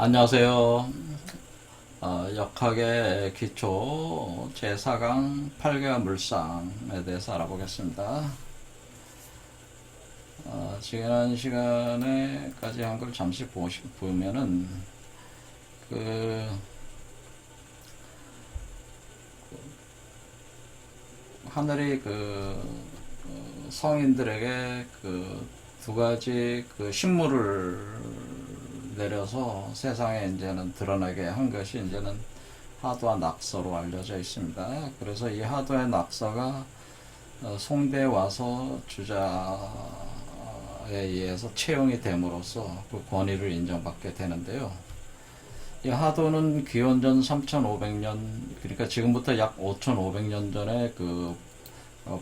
안녕하세요. 역학의 기초 제4강 8개화 물상에 대해서 알아보겠습니다. 지난 시간에까지 한 걸 잠시 보면은 그 하늘이 성인들에게 두 가지 신물을 내려서 세상에 이제는 드러나게 한 것이 이제는 하도와 낙서로 알려져 있습니다. 그래서 이 하도의 낙서가 송대에 와서 주자에 의해서 채용이 됨으로써 그 권위를 인정받게 되는데요. 이 하도는 기원전 3500년, 그러니까 지금부터 약 5500년 전에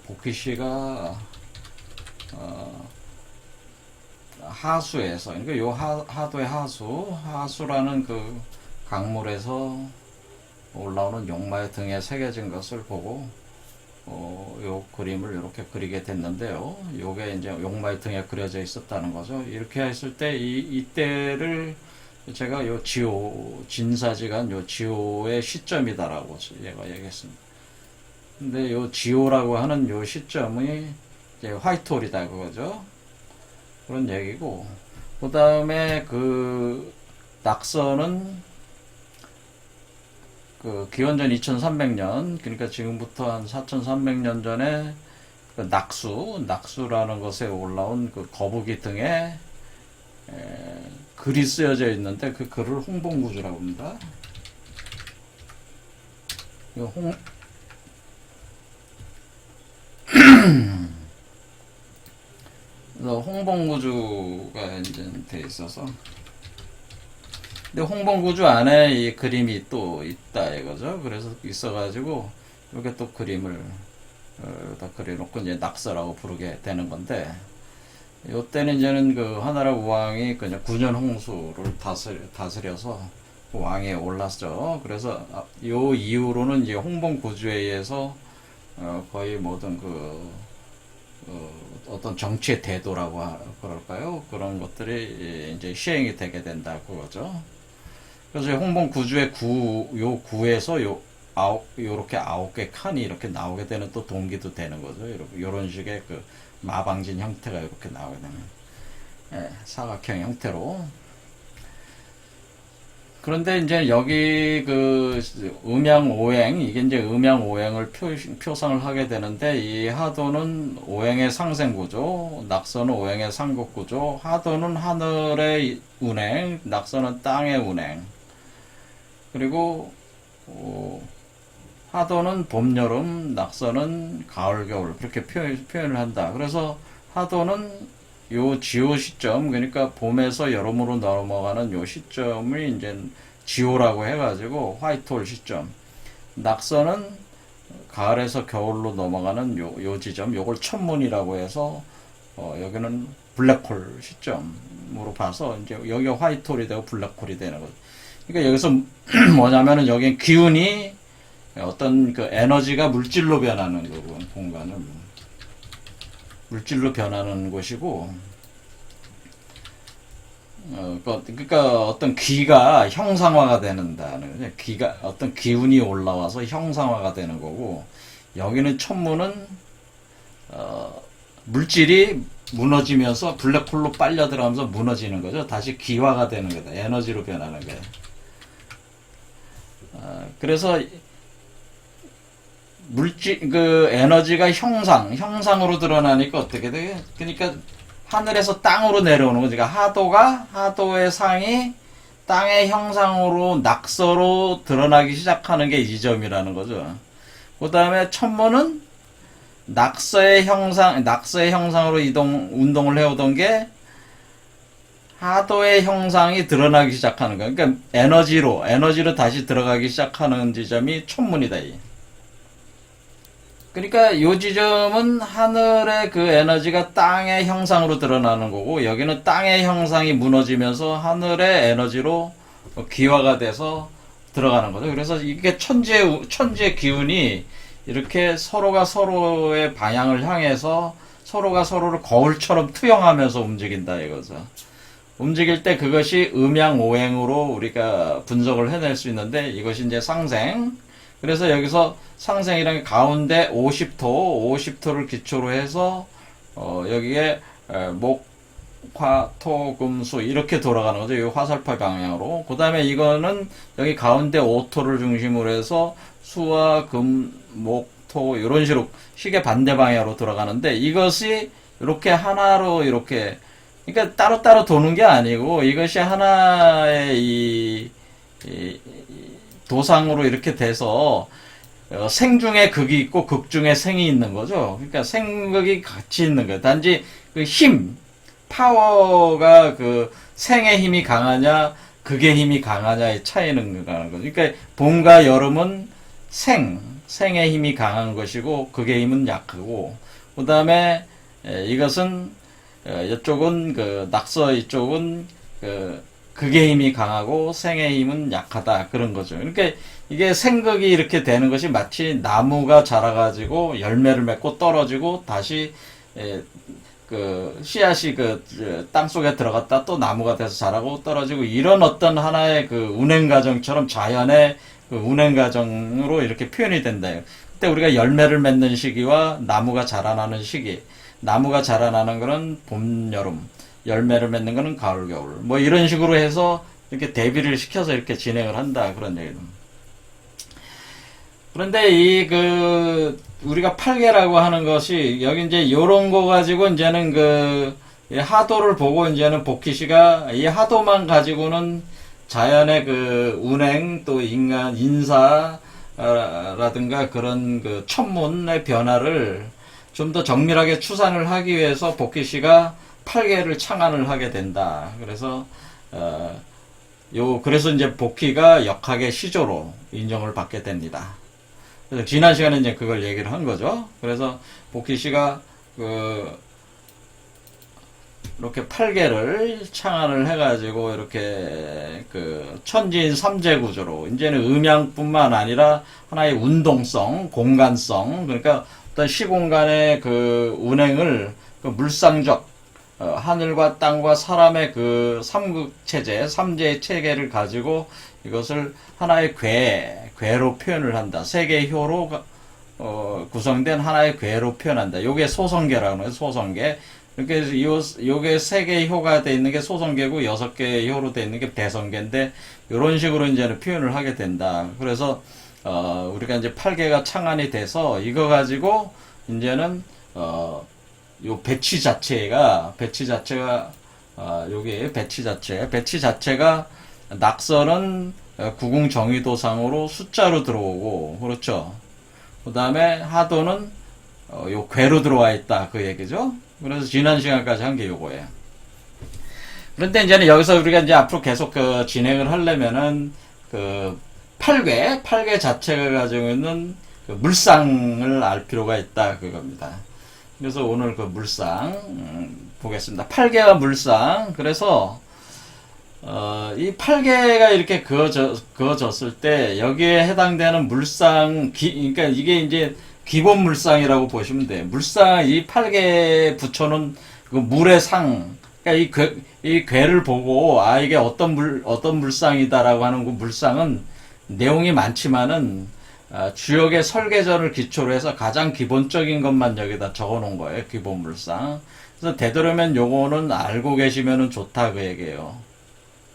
보키시가 하수에서, 그러니까 요 하도의 하수라는 그 강물에서 올라오는 용마의 등에 새겨진 것을 보고 요 그림을 이렇게 그리게 됐는데요. 요게 이제 용마의 등에 그려져 있었다는 거죠. 이렇게 했을 때 이때를 제가 요 진사지간 요 지호의 시점이다라고 얘가 얘기했습니다. 근데 요 지호라고 하는 요 시점이 이제 화이트홀이다 그거죠. 그런 얘기고, 그 다음에 낙서는 기원전 2300년, 그러니까 지금부터 한 4300년 전에 낙수라는 것에 올라온 거북이 등에 글이 쓰여져 있는데 그 글을 홍봉구주라고 합니다. 그래서 홍봉구주가 이제 돼 있어서, 근데 홍봉구주 안에 이 그림이 또 있다 이거죠. 그래서 있어가지고 이렇게 또 그림을 다 그려놓고 이제 낙서라고 부르게 되는 건데, 이때는 이제는 하나라 우왕이 그냥 9년 홍수를 다스려서 왕에 올랐죠. 그래서 요 이후로는 이제 홍봉구주에 의해서 거의 모든 어떤 정치의 대도라고 그럴까요? 그런 것들이 이제 시행이 되게 된다 그거죠. 그래서 홍봉 구주의 요 구에서 요렇게 9개 칸이 이렇게 나오게 되는 또 동기도 되는 거죠. 요런 식의 마방진 형태가 이렇게 나오게 되는, 사각형 형태로. 그런데 이제 여기 음양오행, 이게 이제 음양오행을 표상을 하게 되는데, 이 하도는 오행의 상생구조, 낙서는 오행의 상극구조, 하도는 하늘의 운행, 낙서는 땅의 운행. 그리고 하도는 봄, 여름, 낙서는 가을, 겨울, 그렇게 표현을 한다. 그래서 하도는 요 지호 시점, 그러니까 봄에서 여름으로 넘어가는 요 시점을 이제 지호라고 해가지고 화이트홀 시점. 낙서는 가을에서 겨울로 넘어가는 요 지점, 요걸 천문이라고 해서 여기는 블랙홀 시점으로 봐서 이제 여기가 화이트홀이 되고 블랙홀이 되는 거죠. 그러니까 여기서 뭐냐면은 여기 기운이 어떤 에너지가 물질로 변하는 거고, 공간을 물질로 변하는 곳이고, 그러니까 어떤 기가 형상화가 되는다는 거죠. 어떤 기운이 올라와서 형상화가 되는 거고, 여기는 천문은 물질이 무너지면서 블랙홀로 빨려 들어가면서 무너지는 거죠. 다시 기화가 되는 거다. 에너지로 변하는 거예요. 그래서 에너지가 형상으로 드러나니까 어떻게 돼? 그러니까 하늘에서 땅으로 내려오는 거죠. 그러니까 하도의 상이 땅의 형상으로 낙서로 드러나기 시작하는 게 이 점이라는 거죠. 그 다음에 천문은 낙서의 형상으로 운동을 해오던 게 하도의 형상이 드러나기 시작하는 거예요. 그러니까 에너지로 다시 들어가기 시작하는 지점이 천문이다. 그러니까 이 지점은 하늘의 에너지가 땅의 형상으로 드러나는 거고, 여기는 땅의 형상이 무너지면서 하늘의 에너지로 기화가 돼서 들어가는 거죠. 그래서 이게 천지의 기운이 이렇게 서로가 서로의 방향을 향해서 서로가 서로를 거울처럼 투영하면서 움직인다 이거죠. 움직일 때 그것이 음양오행으로 우리가 분석을 해낼 수 있는데 이것이 이제 상생. 그래서 여기서 상생이라는 게 가운데 50토를 기초로 해서 여기에 목, 화, 토, 금, 수 이렇게 돌아가는 거죠. 이 화살표 방향으로. 그 다음에 이거는 여기 가운데 5토를 중심으로 해서 수와 금, 목, 토 이런 식으로 시계 반대 방향으로 돌아가는데 이것이 이렇게 하나로 이렇게 그러니까 따로따로 도는 게 아니고 이것이 하나의 이 도상으로 이렇게 돼서 생 중에 극이 있고 극 중에 생이 있는 거죠. 그러니까 생극이 같이 있는 거예요. 단지 그 힘, 파워가 그 생의 힘이 강하냐 극의 힘이 강하냐의 차이는 가는 거죠. 그러니까 봄과 여름은 생의 힘이 강한 것이고 극의 힘은 약하고 그 다음에 이것은 이쪽은 그 낙서 이쪽은 그 극의 힘이 강하고 생의 힘은 약하다 그런 거죠. 그러니까 이게 생극이 이렇게 되는 것이 마치 나무가 자라가지고 열매를 맺고 떨어지고 다시 그 씨앗이 그 땅속에 들어갔다 또 나무가 돼서 자라고 떨어지고 이런 어떤 하나의 그 운행 과정처럼 자연의 그 운행 과정으로 이렇게 표현이 된다요. 그때 우리가 열매를 맺는 시기와 나무가 자라나는 시기, 나무가 자라나는 거는 봄, 여름, 열매를 맺는 거는 가을, 겨울. 뭐 이런 식으로 해서 이렇게 대비를 시켜서 이렇게 진행을 한다 그런 얘기입니다. 그런데 우리가 팔계라고 하는 것이 여기 이제 요런 거 가지고 이제는 하도를 보고 이제는 복희씨가 이 하도만 가지고는 자연의 그 운행 또 인사라든가 그런 그 천문의 변화를 좀 더 정밀하게 추산을 하기 위해서 복희씨가 8개를 창안을 하게 된다. 그래서 그래서 이제 복희가 역학의 시조로 인정을 받게 됩니다. 그래서 지난 시간에 이제 그걸 얘기를 한 거죠. 그래서 복희씨가 이렇게 8개를 창안을 해가지고 이렇게 천지인 삼재 구조로 이제는 음양뿐만 아니라 하나의 운동성, 공간성 그러니까 어떤 시공간의 그 운행을 물상적 하늘과 땅과 사람의 그 삼극체제, 삼재의 체계를 가지고 이것을 하나의 괴로 표현을 한다. 세 개의 효로 구성된 하나의 괴로 표현한다. 요게 소성계라고 해요. 소성계. 이렇게 요게 세 개의 효가 돼 있는 게 소성계고 6개의 효로 돼 있는 게 배성계인데 요런 식으로 이제는 표현을 하게 된다. 그래서 우리가 이제 8개가 창안이 돼서 이거 가지고 이제는 요 배치 자체가 요게 배치 자체가 낙선은 구궁 정의도상으로 숫자로 들어오고 그렇죠. 그 다음에 하도는 요 괴로 들어와 있다 그 얘기죠. 그래서 지난 시간까지 한 게 요거예요. 그런데 이제는 여기서 우리가 이제 앞으로 계속 진행을 하려면은 8개 자체가 가지고 있는 물상을 알 필요가 있다 그겁니다. 그래서 오늘 물상 보겠습니다. 8개가 물상. 그래서 이 8개가 이렇게 그어졌을 때 여기에 해당되는 물상 그러니까 이게 이제 기본 물상이라고 보시면 돼요. 물상 이 8개에 붙여놓은 그 물의 상. 그러니까 이 괴를 보고 이게 어떤 물상이다라고 하는 그 물상은 내용이 많지만은 주역의 설계전을 기초로 해서 가장 기본적인 것만 여기다 적어 놓은 거예요. 기본 물상. 그래서 되도록이면 요거는 알고 계시면은 좋다 그 얘기예요.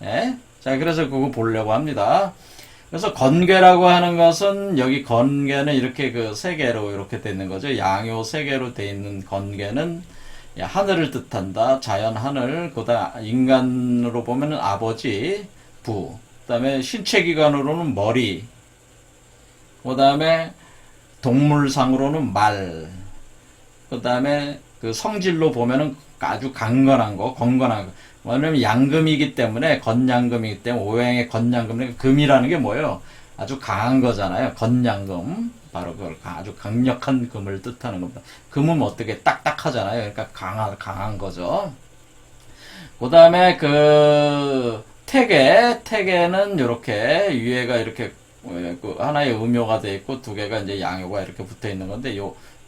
예? 자, 그래서 그거 보려고 합니다. 그래서 건괴라고 하는 것은 여기 건괴는 이렇게 세 개로 이렇게 돼 있는 거죠. 양요 세 개로 돼 있는 건괴는 하늘을 뜻한다. 자연 하늘. 그다음 인간으로 보면은 아버지, 부. 그다음에 신체 기관으로는 머리. 그다음에 동물상으로는 말. 그다음에 성질로 보면은 아주 강건한 거, 건건한 거. 왜냐면 양금이기 때문에 건양금이기 때문에 오행의 건양금. 금이라는 게 뭐예요? 아주 강한 거잖아요. 건양금. 바로 그걸 아주 강력한 금을 뜻하는 겁니다. 금은 어떻게 딱딱하잖아요. 그러니까 강한 거죠. 그다음에 태계는 이렇게 위에가 이렇게 하나의 음요가 돼 있고 두 개가 이제 양요가 이렇게 붙어 있는 건데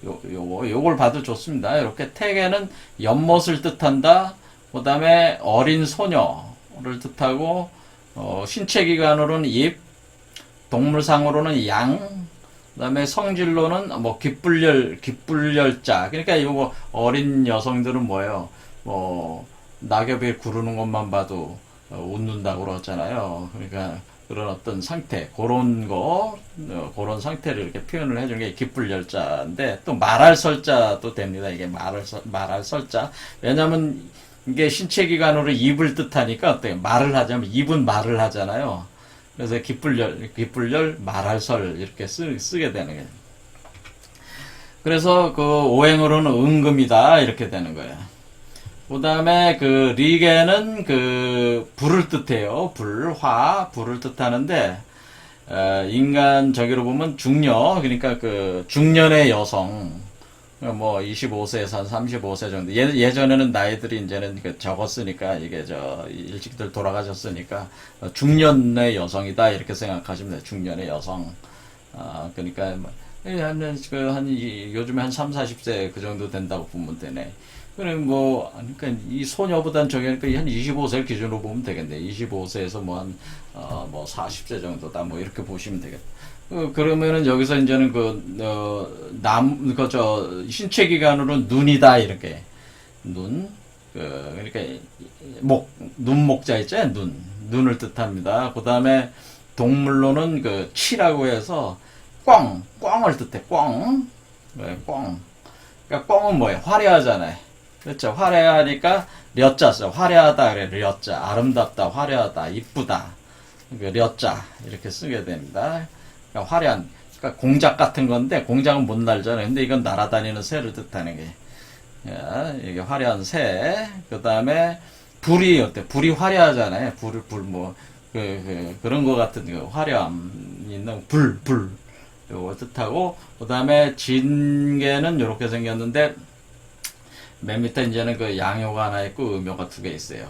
요걸 봐도 좋습니다. 이렇게 태계는 연못을 뜻한다. 그 다음에 어린 소녀를 뜻하고, 신체기관으로는 입, 동물상으로는 양, 그 다음에 성질로는 뭐 기쁠열자. 그러니까 이거 어린 여성들은 뭐예요? 뭐 낙엽이 구르는 것만 봐도 웃는다고 그러잖아요. 그러니까 그런 어떤 상태, 그런 상태를 이렇게 표현을 해주는 게 기쁠열자인데, 또 말할 설자도 됩니다. 이게 말할 설자. 왜냐면 이게 신체기관으로 입을 뜻하니까 어때요? 말을 하자면 입은 말을 하잖아요. 그래서 기쁠열, 말할 설 이렇게 쓰게 되는 거예요. 그래서 그 오행으로는 은금이다 이렇게 되는 거예요. 그 다음에 그 리게는 그 불을 뜻해요. 불을 뜻하는데, 인간 저기로 보면 중녀, 그러니까 그 중년의 여성, 뭐 25세에서 한 35세 정도. 예전에는 나이들이 이제는 그 적었으니까, 이게 일찍들 돌아가셨으니까 중년의 여성이다 이렇게 생각하시면 돼요. 중년의 여성. 그러니까 요즘에 한 3, 40세 그 정도 된다고 보면 되네. 그러니까 이 소녀보단 그러니까 한 25세를 기준으로 보면 되겠네. 25세에서 뭐 40세 정도다. 뭐 이렇게 보시면 되겠다. 그러면은 여기서 이제는 신체기관으로 눈이다, 이렇게. 그러니까 눈목자 있죠? 눈을 뜻합니다. 그 다음에 동물로는 치라고 해서 꽝을 뜻해, 꽝. 네, 꽝. 그러니까 꽝은 뭐예요? 화려하잖아요. 그렇죠. 화려하니까 려자 써. 화려하다 그래. 려자. 아름답다, 화려하다, 이쁘다. 려자 이렇게 쓰게 됩니다. 그러니까 화려한, 그러니까 공작 같은 건데, 공작은 못 날잖아요. 근데 이건 날아다니는 새를 뜻하는 게. 이게 화려한 새. 그 다음에 불이 어때? 불이 화려하잖아요. 그런 거 같은 화려함 있는 불. 요거 뜻하고, 그 다음에 진개는 이렇게 생겼는데, 맨 밑에 이제는 그 양효가 하나 있고 음효가 2개 있어요.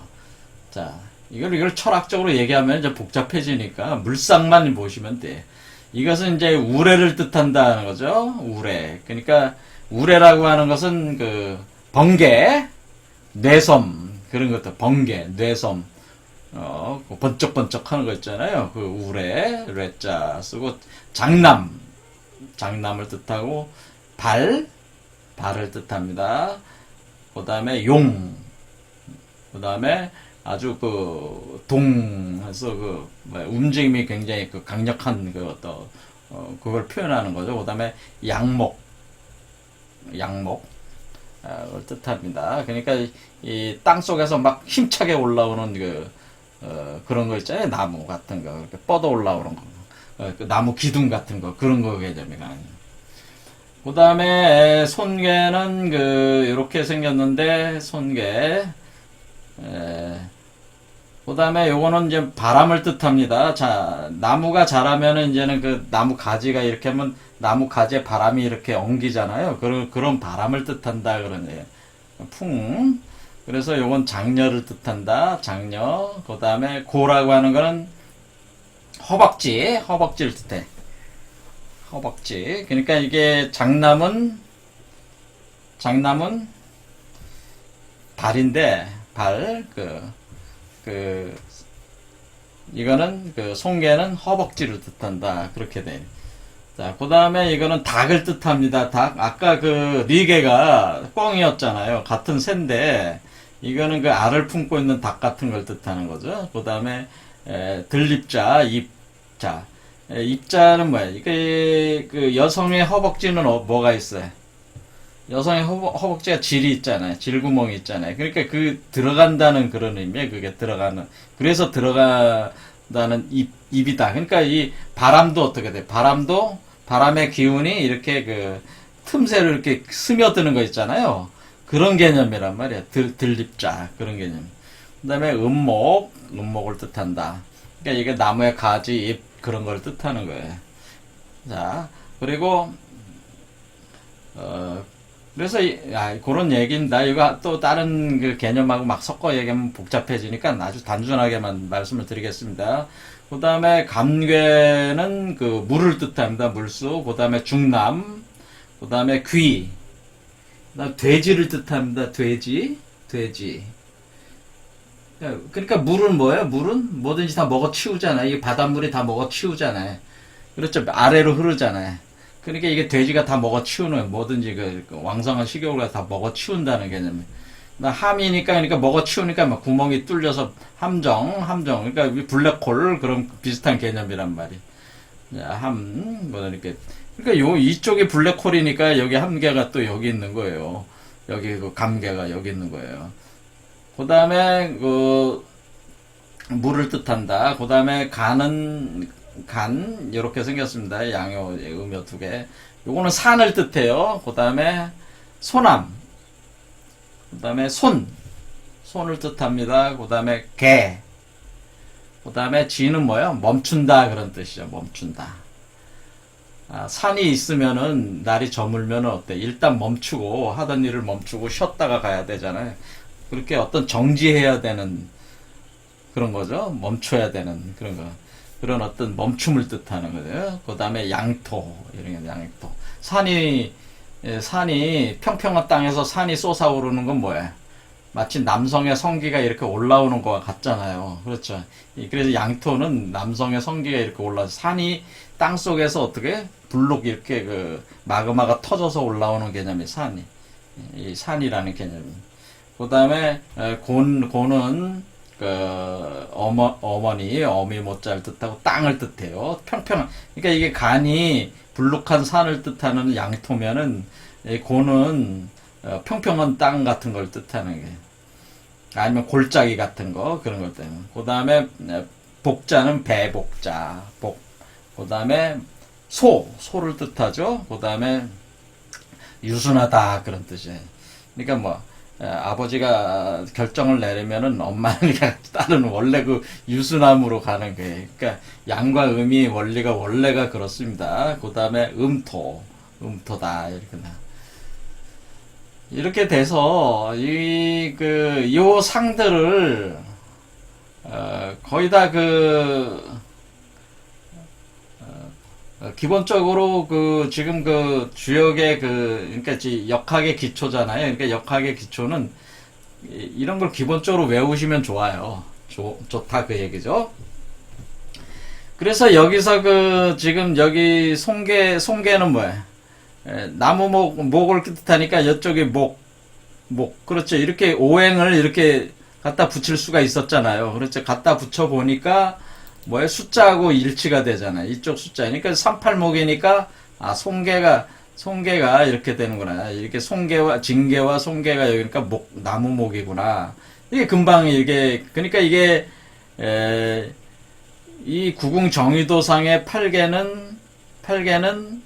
자, 이걸 철학적으로 얘기하면 이제 복잡해지니까 물상만 보시면 돼. 이것은 이제 우레를 뜻한다는 거죠. 우레. 그러니까 우레라고 하는 것은 번개, 뇌섬, 그런 것들, 번개, 뇌섬, 번쩍번쩍 하는 거 있잖아요. 그 우레, 뇌자 쓰고, 장남을 뜻하고, 발을 뜻합니다. 그 다음에 그 다음에 아주 해서 움직임이 굉장히 강력한 그걸 표현하는 거죠. 그 다음에 양목, 을 뜻합니다. 그러니까 이 땅 속에서 막 힘차게 올라오는 그런 거 있잖아요. 나무 같은 거, 이렇게 뻗어 올라오는 거, 나무 기둥 같은 거, 그런 거 개념이가 아니에요. 그 다음에 손개는 이렇게 생겼는데, 손개. 그 다음에 요거는 이제 바람을 뜻합니다. 자, 나무가 자라면은 이제는 나무 가지가 이렇게 하면 나무 가지에 바람이 이렇게 엉기잖아요. 그런 바람을 뜻한다 그러네요. 그래서 요건 장녀를 뜻한다. 장녀. 그 다음에 고라고 하는 거는 허벅지를 뜻해. 허벅지. 그러니까 이게 장남은 발인데, 이거는 송개는 허벅지를 뜻한다. 그렇게 돼. 자, 그 다음에 이거는 닭을 뜻합니다. 닭. 아까 리게가 꽝이었잖아요. 같은 새인데, 이거는 알을 품고 있는 닭 같은 걸 뜻하는 거죠. 그 다음에, 들립자, 입자. 입자는 뭐야? 이게 여성의 허벅지는 뭐가 있어요? 여성의 허벅지가 질이 있잖아요. 질구멍이 있잖아요. 그러니까 들어간다는 그런 의미에 그래서 들어간다는 입이다. 그러니까 이 바람도 어떻게 돼? 바람의 기운이 이렇게 틈새로 이렇게 스며드는 거 있잖아요. 그런 개념이란 말이야. 들립자. 그런 개념. 그 다음에 음목을 뜻한다. 그러니까 이게 나무의 가지, 잎, 그런 걸 뜻하는 거예요. 자, 그리고, 그래서, 그런 얘기입니다. 이거 또 다른 개념하고 막 섞어 얘기하면 복잡해지니까 아주 단순하게만 말씀을 드리겠습니다. 그 다음에 감괴는 물을 뜻합니다. 물수. 그 다음에 중남. 그 다음에 귀. 그 다음에 돼지를 뜻합니다. 돼지. 그러니까 물은 뭐예요? 물은 뭐든지 다 먹어 치우잖아요. 이게 바닷물이 다 먹어 치우잖아요. 그렇죠. 아래로 흐르잖아요. 그러니까 이게 돼지가 다 먹어 치우는 뭐든지 그 왕성한 식욕을 다 먹어 치운다는 개념이. 나 함이니까 그러니까 먹어 치우니까 막 구멍이 뚫려서 함정 그러니까 블랙홀 그런 비슷한 개념이란 말이. 뭐 이렇게 그러니까 요 이쪽이 블랙홀이니까 여기 함계가 또 여기 있는 거예요. 여기 그 감계가 여기 있는 거예요. 그 다음에 그 물을 뜻한다. 그 다음에 간은 간 이렇게 생겼습니다. 양요 음요 두 개. 요거는 산을 뜻해요. 그 다음에 소남. 그 다음에 손을 뜻합니다. 그 다음에 개. 그 다음에 지는 뭐예요? 멈춘다 그런 뜻이죠. 멈춘다. 산이 있으면은 날이 저물면은 어때? 일단 멈추고 하던 일을 멈추고 쉬었다가 가야 되잖아요. 그렇게 어떤 정지해야 되는 그런 거죠. 멈춰야 되는 그런 거. 그런 어떤 멈춤을 뜻하는 거죠. 그 다음에 양토 이런 게 양토. 산이 평평한 땅에서 산이 솟아오르는 건 뭐예요? 마치 남성의 성기가 이렇게 올라오는 거와 같잖아요. 그렇죠. 그래서 양토는 남성의 성기가 이렇게 올라서 산이 땅 속에서 어떻게 불록 이렇게 그 마그마가 터져서 올라오는 개념이 산이 이 산이라는 개념이. 그 다음에 고는 그 어머니 어미 모자를 뜻하고 땅을 뜻해요. 평평한 그러니까 이게 간이 불룩한 산을 뜻하는 양토면은 고는 평평한 땅 같은 걸 뜻하는 게 아니면 골짜기 같은 거 그런 것 때문에. 그 다음에 복자는 배복자 그 다음에 소를 뜻하죠. 그 다음에 유순하다 그런 뜻이에요. 그러니까 뭐 아버지가 결정을 내리면은 엄마는 딸은 원래 그 유순함으로 가는 거예요. 그러니까 양과 음이 원래가 그렇습니다. 그 다음에 음토다 이렇게 돼서 요 상들을 거의 다 기본적으로 지금 주역의 그러니까 역학의 기초잖아요. 그러니까 역학의 기초는 이런 걸 기본적으로 외우시면 좋아요. 좋다 그 얘기죠. 그래서 여기서 지금 여기 송계는 뭐예요? 나무 목을 뜻하니까 이쪽이 목. 그렇죠. 이렇게 오행을 이렇게 갖다 붙일 수가 있었잖아요. 그렇죠. 갖다 붙여 보니까 뭐에 숫자하고 일치가 되잖아요. 이쪽 숫자. 그러니까 38목이니까 송계가 이렇게 되는구나. 이렇게 징계와 송계가 여기니까 나무목이구나. 이게 금방 그러니까 이게 이 구궁정의도상의 8개는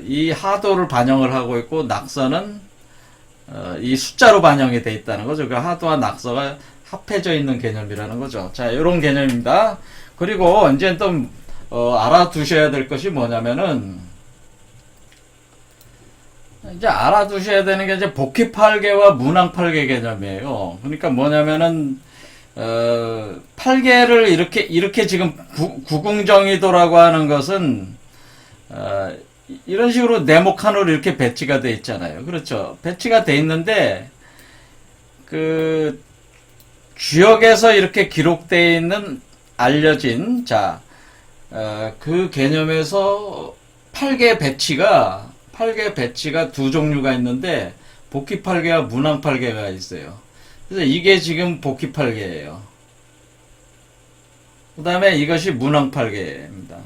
이 하도를 반영을 하고 있고 낙서는 이 숫자로 반영이 돼 있다는 거죠. 그 하도와 낙서가 합해져 있는 개념이라는 거죠. 자, 이런 개념입니다. 그리고 이제 또 알아두셔야 될 것이 뭐냐면은 이제 알아두셔야 되는 게 이제 복희팔계와 문왕팔계 개념이에요. 그러니까 뭐냐면은 8개를 이렇게 지금 구궁정의도라고 하는 것은 이런 식으로 네모칸으로 이렇게 배치가 돼 있잖아요. 그렇죠. 배치가 돼 있는데 주역에서 이렇게 기록되어 있는 알려진 그 개념에서 8개 배치가 두 종류가 있는데 복희팔계와 문왕팔계가 있어요. 그래서 이게 지금 복희팔계예요. 그 다음에 이것이 문왕팔계입니다.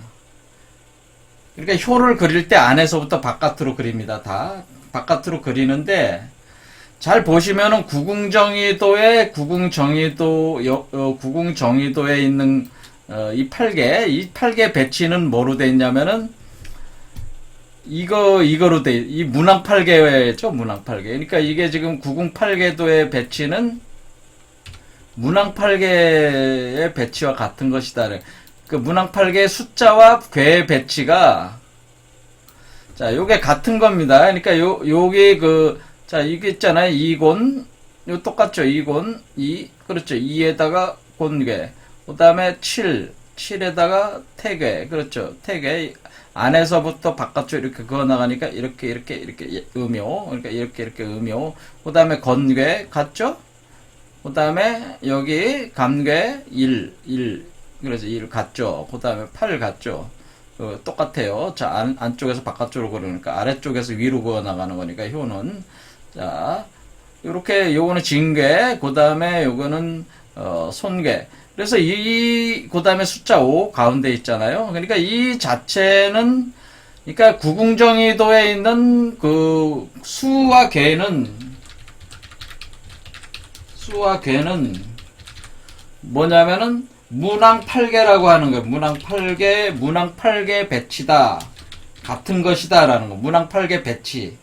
그러니까 효를 그릴 때 안에서부터 바깥으로 그립니다. 다 바깥으로 그리는데 잘 보시면은 구궁정의도에 있는 이 8개 배치는 뭐로 돼 있냐면은 이거로 이 문왕팔계죠. 문왕팔계. 그러니까 이게 지금 구궁팔계도의 배치는 문왕팔계의 배치와 같은 것이다. 그 문왕팔계의 숫자와 괴의 배치가 요게 같은 겁니다. 그러니까 요게 이게 있잖아요. 이곤, 요 똑같죠. 이곤, 그렇죠. 2에다가 곤괴. 그 다음에 7에다가 태괴. 그렇죠. 태괴. 안에서부터 바깥쪽 이렇게 그어 나가니까 이렇게 음요. 그러니까 이렇게 음요. 그 다음에 건괴. 같죠? 그 다음에 여기 감괴 1, 그래서 1 같죠. 그 다음에 8 같죠. 똑같아요. 자, 안쪽에서 바깥쪽으로 그러니까 아래쪽에서 위로 그어 나가는 거니까 효는. 자, 요렇게 요거는 진괴, 그 다음에 요거는 손괴. 그래서 그 다음에 숫자 5 가운데 있잖아요. 그러니까 이 자체는, 그러니까 구궁정의도에 있는 그 수와 괴는 뭐냐면은 문항8개라고 하는 거예요. 문항8개 배치다. 같은 것이다 라는 거. 문항8개 배치.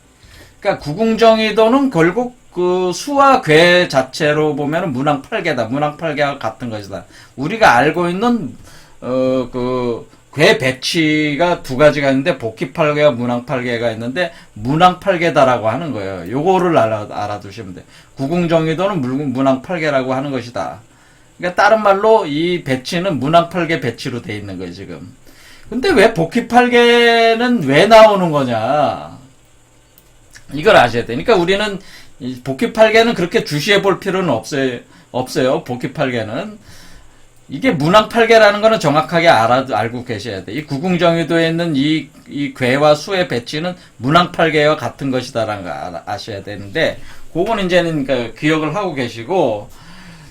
그러니까 구궁정의도는 결국 그 수와 괴 자체로 보면은 문항8개다. 문항8개와 같은 것이다. 우리가 알고 있는 그 괴 배치가 두 가지가 있는데 복귀8개와 문항8개가 있는데 문항8개다라고 하는 거예요. 요거를 알아두시면 돼요. 구궁정의도는 문항8개라고 하는 것이다. 그러니까 다른 말로 이 배치는 문항8개 배치로 돼 있는 거예요, 지금. 근데 왜 복귀8개는 왜 나오는 거냐? 이걸 아셔야 돼. 그러니까 우리는 복귀8개는 그렇게 주시해 볼 필요는 없어요. 복귀8개는. 이게 문항8개라는 거는 정확하게 알고 계셔야 돼. 이 구궁정의도에 있는 이 괴와 수의 배치는 문항8개와 같은 것이다라는 거 아셔야 되는데, 그건 이제는 기억을 하고 계시고,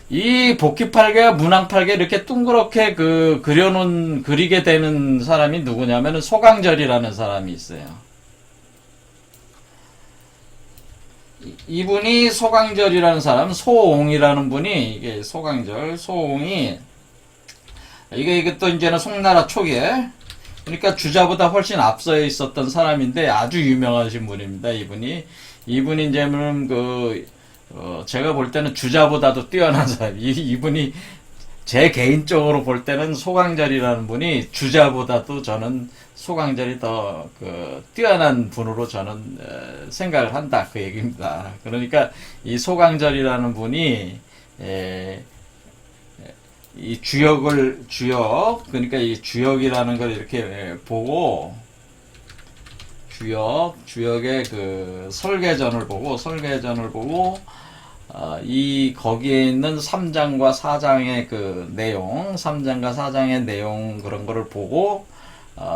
이 복귀8개와 문항8개 이렇게 둥그렇게 그리게 되는 사람이 누구냐면은 소강절이라는 사람이 있어요. 이분이 소강절이라는 사람, 소옹이라는 분이, 이게 소옹이, 이게 또 이제는 송나라 초기에, 그러니까 주자보다 훨씬 앞서 있었던 사람인데 아주 유명하신 분입니다, 이분이. 이분이 이제는 제가 볼 때는 주자보다도 뛰어난 사람. 이분이 제 개인적으로 볼 때는 소강절이라는 분이 주자보다도 저는 소강절이 더 뛰어난 분으로 저는 생각을 한다, 그 얘기입니다. 그러니까 이 소강절이라는 분이 이 주역, 그러니까 이 주역이라는 걸 이렇게 보고, 주역의 설계전을 보고, 거기에 있는 3장과 4장의 내용, 3장과 4장의 내용, 그런 거를 보고,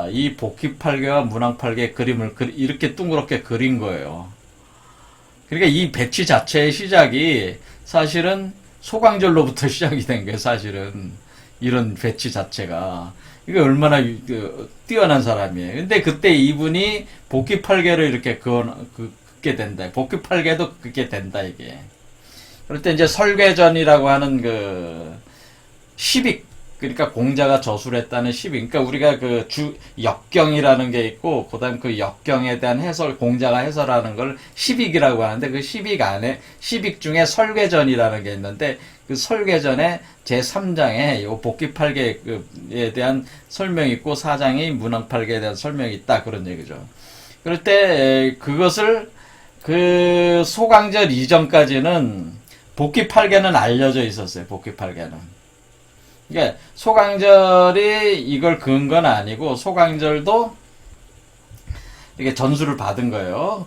이 복귀8개와 문항8개 그림을 이렇게 둥그렇게 그린 거예요. 그러니까 이 배치 자체의 시작이 사실은 소강절로부터 시작이 된 거예요, 사실은. 이런 배치 자체가. 이게 얼마나 뛰어난 사람이에요. 근데 그때 이분이 복귀8개를 이렇게 긋게 된다. 복귀8개도 긋게 된다, 이게. 그럴 때 이제 설괴전이라고 하는 시빅, 그러니까 공자가 저술을 했다는 시빅. 그러니까 우리가 역경이라는 게 있고, 그 다음 그 역경에 대한 공자가 해설하는 걸 시빅이라고 하는데, 그 시빅 중에 설괴전이라는 게 있는데, 그 설괴전의 제3장에 요 복귀8개에 대한 설명이 있고, 4장이 문항8개에 대한 설명이 있다. 그런 얘기죠. 그럴 때, 그것을 소강절 이전까지는 복귀8개는 알려져 있었어요. 복귀8개는. 그러니까 소강절이 이걸 그은 건 아니고, 소강절도 이렇게 전수를 받은 거예요.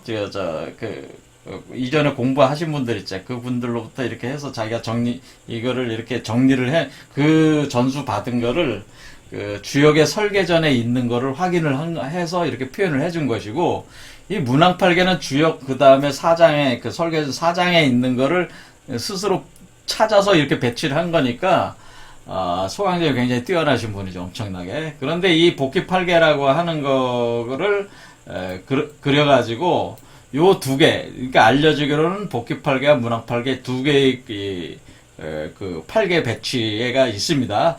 이전에 공부하신 분들 있죠. 그분들로부터 이렇게 해서 자기가 이거를 이렇게 정리를 그 전수 받은 거를 주역의 설계전에 있는 거를 확인을 해서 이렇게 표현을 해준 것이고, 이 문항8개는 주역 그 다음에 4장에 설계전 4장에 있는 거를 스스로 찾아서 이렇게 배치를 한 거니까, 소강절이 굉장히 뛰어나신 분이죠, 엄청나게. 그런데 이 복귀8개라고 하는 거를 그려가지고 요 두 개, 그러니까 알려지기로는 복귀8개와 문항8개 두 개의 8개 배치가 있습니다.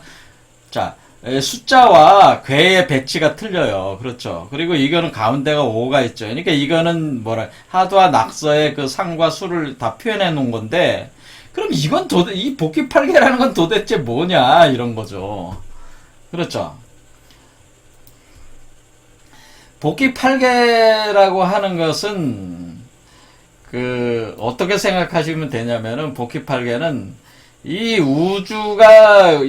자, 숫자와 괴의 배치가 틀려요. 그렇죠. 그리고 이거는 가운데가 5가 있죠. 그러니까 이거는 하도와 낙서의 상과 수를 다 표현해 놓은 건데, 그럼 이건 이 복귀8개라는 건 도대체 뭐냐, 이런 거죠. 그렇죠. 복귀8개라고 하는 것은 어떻게 생각하시면 되냐면은, 복귀8개는 이 우주가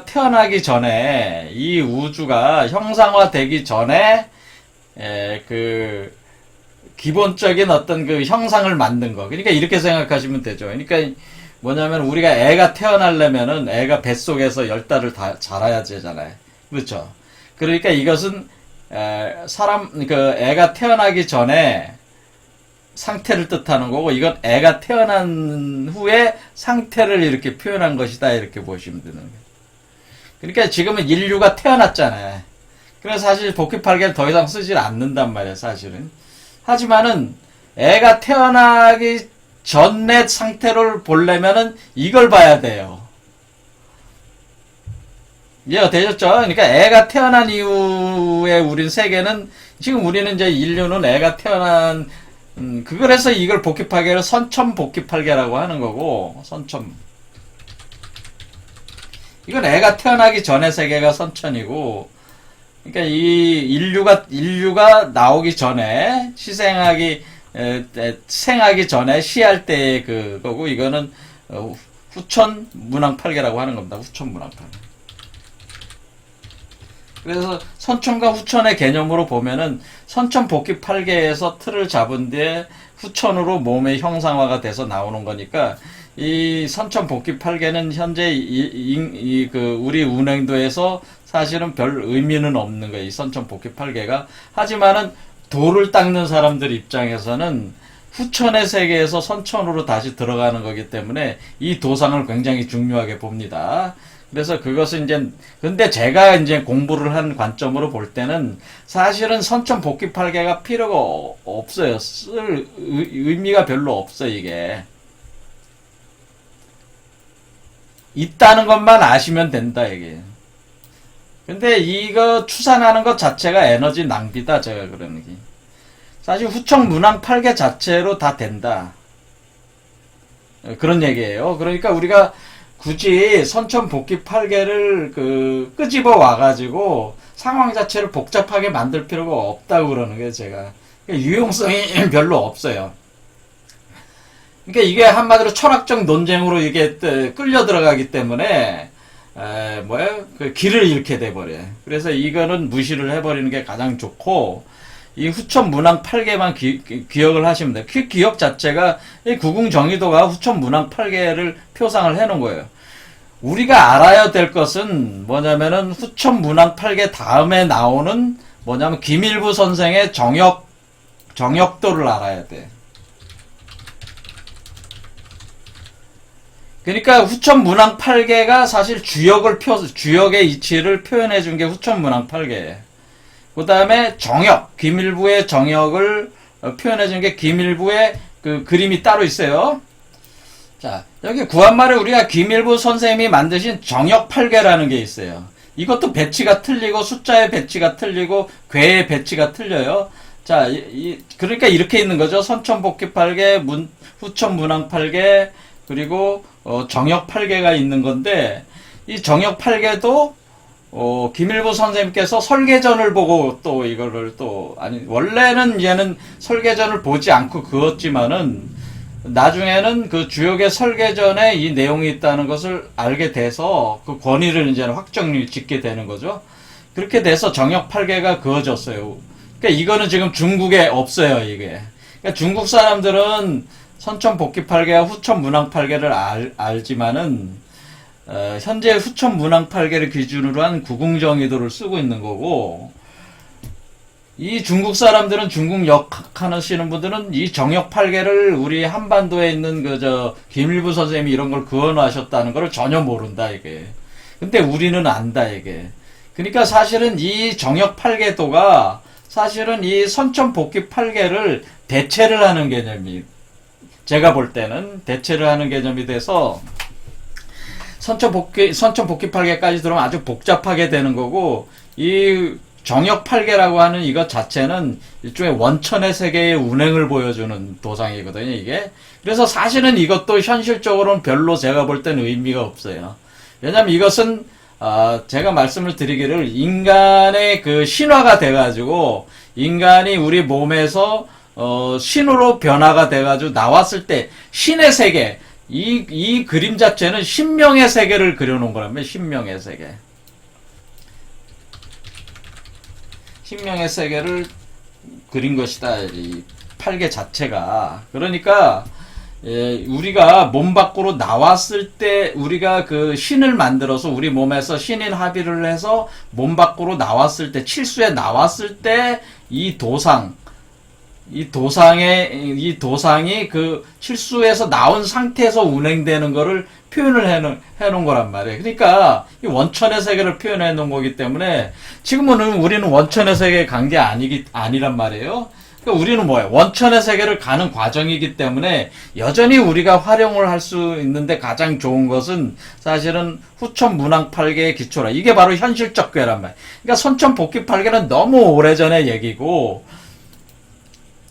태어나기 전에, 이 우주가 형상화되기 전에 기본적인 어떤 형상을 만든 거. 그러니까 이렇게 생각하시면 되죠. 그러니까 뭐냐면 우리가 애가 태어나려면은 애가 뱃속에서 10달을 다 자라야 되잖아요. 그렇죠? 그러니까 이것은 그 애가 태어나기 전에 상태를 뜻하는 거고, 이건 애가 태어난 후에 상태를 이렇게 표현한 것이다, 이렇게 보시면 되는 거예요. 그러니까 지금은 인류가 태어났잖아요. 그래서 사실 복귀팔개를 더 이상 쓰질 않는단 말이에요, 사실은. 하지만은 애가 태어나기 전의 상태를 보려면은 이걸 봐야 돼요. 이해가 되셨죠? 그러니까 애가 태어난 이후에 우린 세계는, 지금 우리는 이제 인류는 애가 태어난, 그래서 이걸 복귀팔개를 선천 복귀팔개라고 하는 거고, 선천. 이건 애가 태어나기 전의 세계가 선천이고, 그러니까 이 인류가 나오기 전에, 생하기 전에 시할 때의 그거고, 이거는 후천 문왕팔개라고 하는 겁니다. 후천 문왕팔개. 그래서 선천과 후천의 개념으로 보면은 선천 복귀팔개에서 틀을 잡은 뒤에 후천으로 몸의 형상화가 돼서 나오는 거니까, 이 선천 복귀팔개는 현재 우리 운행도에서 사실은 별 의미는 없는 거예요. 이 선천 복귀팔개가. 하지만은 돌을 닦는 사람들 입장에서는 후천의 세계에서 선천으로 다시 들어가는 거기 때문에 이 도상을 굉장히 중요하게 봅니다. 그래서 그것은 이제, 근데 제가 이제 공부를 한 관점으로 볼 때는 사실은 선천 복귀팔개가 필요가 없어요. 쓸 의미가 별로 없어요, 이게. 있다는 것만 아시면 된다, 이게. 근데 이거 추산하는 것 자체가 에너지 낭비다, 제가 그러는 게. 사실 후천 문왕팔개 자체로 다 된다. 그런 얘기예요. 그러니까 우리가 굳이 선천 복귀팔개를 끄집어 와가지고 상황 자체를 복잡하게 만들 필요가 없다고 그러는 거예요, 제가. 유용성이 별로 없어요. 그러니까 이게 한마디로 철학적 논쟁으로 이게 끌려 들어가기 때문에, 그 길을 잃게 돼버려요. 그래서 이거는 무시를 해버리는 게 가장 좋고, 이 후천 문왕 8개만 기억을 하시면 돼요. 그 기억 자체가 이 구궁 정의도가 후천 문왕 8개를 표상을 해놓은 거예요. 우리가 알아야 될 것은 뭐냐면은 후천 문왕 8개 다음에 나오는 뭐냐면 김일부 선생의 정역도를 알아야 돼. 그러니까 후천 문왕 8개가 사실 주역의 이치를 표현해 준 게 후천 문왕 8개예요. 그 다음에 김일부의 정역을 표현해 준 게 김일부의 그 그림이 따로 있어요. 자, 여기 구한말에 우리가 김일부 선생님이 만드신 정역 8개라는 게 있어요. 이것도 배치가 틀리고 숫자의 배치가 틀리고 괴의 배치가 틀려요. 자, 그러니까 이렇게 있는 거죠. 선천 복귀 8개, 후천 문왕 8개, 그리고 정역 8개가 있는 건데, 이 정역 8개도 김일부 선생님께서 설계전을 보고 또 이거를 원래는 얘는 설계전을 보지 않고 그었지만은 나중에는 그 주역의 설계전에 이 내용이 있다는 것을 알게 돼서 그 권위를 이제는 확정을 짓게 되는 거죠. 그렇게 돼서 정역 8개가 그어졌어요. 그러니까 이거는 지금 중국에 없어요, 이게. 그러니까 중국 사람들은 선천 복귀 8개와 후천 문왕 8개를 알지만은, 현재 후천 문왕 8개를 기준으로 한 구궁정의도를 쓰고 있는 거고, 이 중국 사람들은 중국 역하시는 분들은 이 정역 8개를 우리 한반도에 있는 김일부 선생님이 이런 걸 그어놓으셨다는 걸 전혀 모른다, 이게. 근데 우리는 안다, 이게. 그러니까 사실은 이 정역 8개도가 사실은 이 선천 복귀 8개를 대체를 하는 개념이, 제가 볼 때는 대체를 하는 개념이 돼서 선천 복귀 8개까지 들어오면 아주 복잡하게 되는 거고, 이 정역 8개라고 하는 이것 자체는 일종의 원천의 세계의 운행을 보여주는 도상이거든요, 이게. 그래서 사실은 이것도 현실적으로는 별로 제가 볼 때는 의미가 없어요. 왜냐면 이것은, 제가 말씀을 드리기를 인간의 그 신화가 돼가지고, 인간이 우리 몸에서, 신으로 변화가 돼가지고 나왔을 때, 신의 세계, 이 그림 자체는 신명의 세계를 그려놓은 거라면, 신명의 세계. 신명의 세계를 그린 것이다, 이 8개 자체가. 그러니까 우리가 몸 밖으로 나왔을 때 우리가 그 신을 만들어서 우리 몸에서 신인 합의를 해서 몸 밖으로 나왔을 때 칠수에 나왔을 때 이 도상이 그 칠수에서 나온 상태에서 운행되는 거를 표현을 해놓은 거란 말이에요. 그러니까 이 원천의 세계를 표현해 놓은 거기 때문에 지금은 우리는 원천의 세계에 간 게 아니란 말이에요. 그러니까 우리는 뭐예요? 원천의 세계를 가는 과정이기 때문에 여전히 우리가 활용을 할 수 있는데 가장 좋은 것은 사실은 후천 문항 팔계의 기초라. 이게 바로 현실적 괴란 말이에요. 그러니까 선천 복귀 팔계는 너무 오래전의 얘기고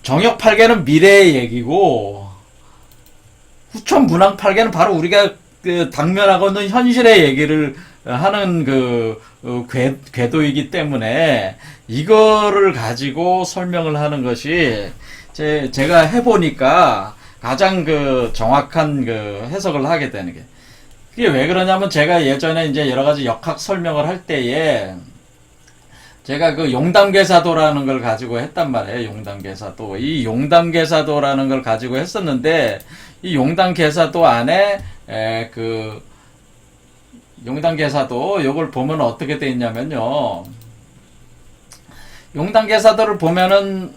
정역 팔계는 미래의 얘기고 후천 문항 팔계는 바로 우리가 그 당면하고 있는 현실의 얘기를 하는 궤도이기 때문에 이거를 가지고 설명을 하는 것이 제가 해보니까 가장 그 정확한 그 해석을 하게 되는 게 그게 왜 그러냐면 제가 예전에 이제 여러 가지 역학 설명을 할 때에 제가 그 용담계사도라는 걸 가지고 했단 말이에요. 용담계사도. 이 용담계사도라는 걸 가지고 했었는데 이 용담계사도 안에 용담계사도 요걸 보면 어떻게 돼 있냐면요. 용담계사도를 보면은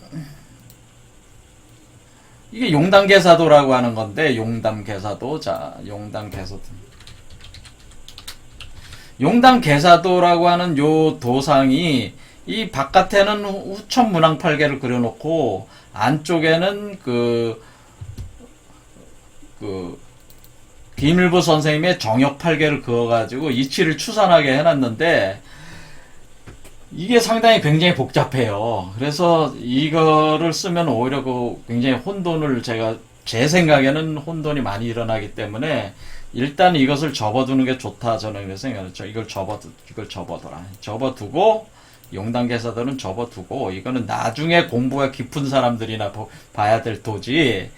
이게 용담계사도라고 하는 건데 용담계사도. 자, 용담계사도라고 하는 요 도상이 이 바깥에는 후천 문항팔계를 그려놓고 안쪽에는 김일부 선생님의 정역팔계를 그어가지고 이치를 추산하게 해놨는데 이게 상당히 굉장히 복잡해요. 그래서 이거를 쓰면 오히려 굉장히 혼돈을 제 생각에는 혼돈이 많이 일어나기 때문에 일단 이것을 접어두는 게 좋다 저는 그렇게 생각했죠. 이걸 접어둬라. 접어두고 용담계사들은 접어두고 이거는 나중에 공부가 깊은 사람들이나 봐야 될 도지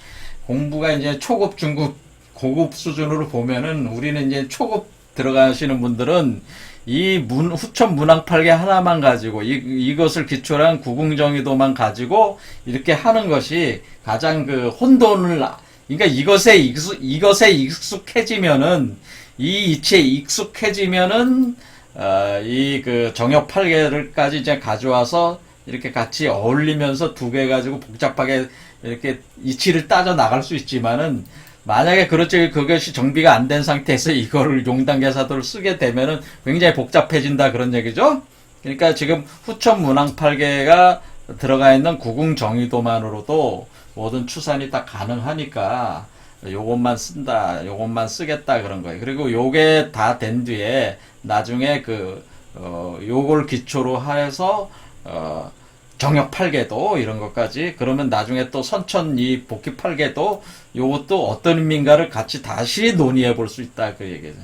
공부가 이제 초급, 중급, 고급 수준으로 보면은 우리는 이제 초급 들어가시는 분들은 이 후천 문항팔계 하나만 가지고 이것을 기초로 한 구궁정의도만 가지고 이렇게 하는 것이 가장 그 혼돈을 그러니까 이것에 익숙해지면은 이 이치에 익숙해지면은 이 그 정역팔계를까지 이제 가져와서 이렇게 같이 어울리면서 두 개 가지고 복잡하게 이렇게 이치를 따져 나갈 수 있지만은 만약에 그것이 정비가 안 된 상태에서 이거를 용담계사도를 쓰게 되면은 굉장히 복잡해진다 그런 얘기죠. 그러니까 지금 후천 문항팔계가 들어가 있는 구궁정의도만으로도 모든 추산이 다 가능하니까 요것만 쓰겠다 그런 거예요. 그리고 요게 다 된 뒤에 나중에 요걸 기초로 해서 정역팔계도 이런 것까지 그러면 나중에 또 선천 이 복귀팔계도 요것도 어떤 의미인가를 같이 다시 논의해 볼 수 있다 그 얘기죠.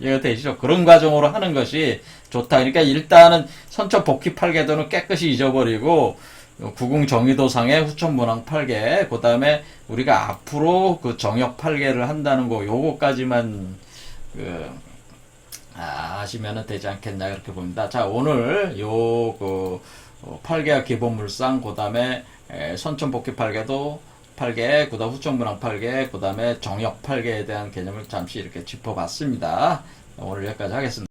이해가 되시죠? 그런 과정으로 하는 것이 좋다. 그러니까 일단은 선천 복귀팔계도는 깨끗이 잊어버리고 구궁정의도상의 후천문항팔계 그 다음에 우리가 앞으로 그 정역팔계를 한다는 거 요거까지만 아시면 되지 않겠나 그렇게 봅니다. 자, 오늘 팔계와 기본물상 그 다음에 선천복귀팔계도 팔계 그 다음 후천문항팔계 그 다음에 정역팔계에 대한 개념을 잠시 이렇게 짚어봤습니다. 오늘 여기까지 하겠습니다.